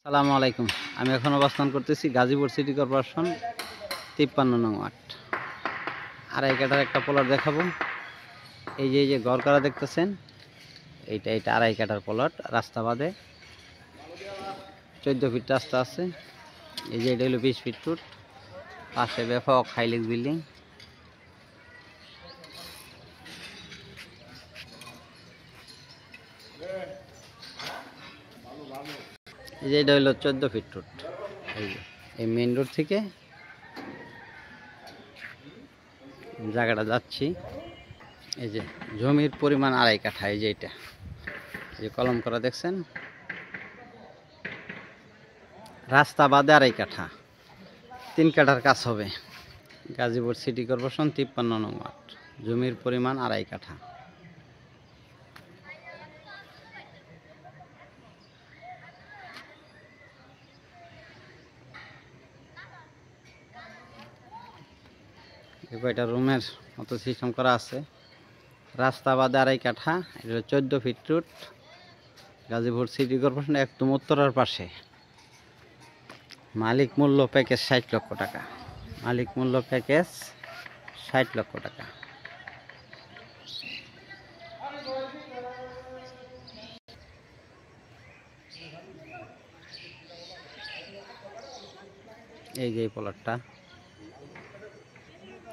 আসসালামু আলাইকুম। আমি এখন অবস্থান করতেছি গাজীপুর সিটি কর্পোরেশন 53 নং ওয়ার্ড। আড়াই কাঠার একটা প্লট দেখাবো। এই যে ঘর করা দেখতেছেন, এইটা আড়াই কাঠার প্লট। রাস্তা বাদে 14 ফিট রাস্তা আছে। এই যে এটা হলো 20 ফিট রোড, পাশে ব্যাপক হাইলেক্স বিল্ডিং। এই যে এটা হলো 14 ফিট রোড। এই মেইন রোড থেকে জায়গাটা যাচ্ছি। এই যে জমির পরিমাণ আড়াই কাঠা। এই যে এটা যে কলম করা দেখছেন, রাস্তা বাদে আড়াই কাঠা, 3 কাঠার কাজ হবে। গাজীপুর সিটি কর্পোরেশন 53 নং ওয়ার্ড। জমির পরিমাণ আড়াই কাঠা। কয়টা রুমের মতো সিস্টেম করা আছে। রাস্তা বাদে আড়াই কাঠা। এটা 14 fit road, Gazipur city corporation একদম উত্তরার পাশে। মালিক মূল্য প্যাকেজ 60 লক্ষ টাকা। মালিক মূল্য প্যাকেজ 60 লক্ষ টাকা। এই যে প্লটটা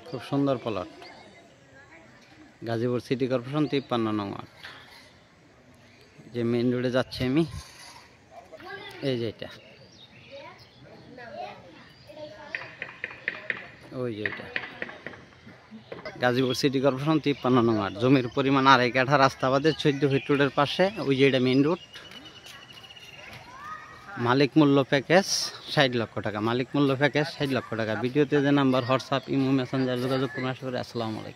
খুব সুন্দর প্লট। গাজীপুর সিটি কর্পোরেশন 53 নং ওয়ার্ড। যে মেইন রোডে যাচ্ছি আমি, এই যে এটা, ওই যে এটা গাজীপুর সিটি কর্পোরেশন 53 নং ওয়ার্ড। জমির পরিমাণ আড়াই কাঠা। রাস্তা বাদে 14 ফিট রোডের পাশে। ওই যে এটা মেইন রোড। মালিক মূল্য প্যাকেজ 60 লক্ষ টাকা। মালিক মূল্য প্যাকেজ 60 লক্ষ টাকা। ভিডিওতে যে নাম্বার, হোয়াটসঅ্যাপ, ইমো, মেসেঞ্জার যোগাযোগ করুন। আশা করি। আসসালামু আলাইকুম।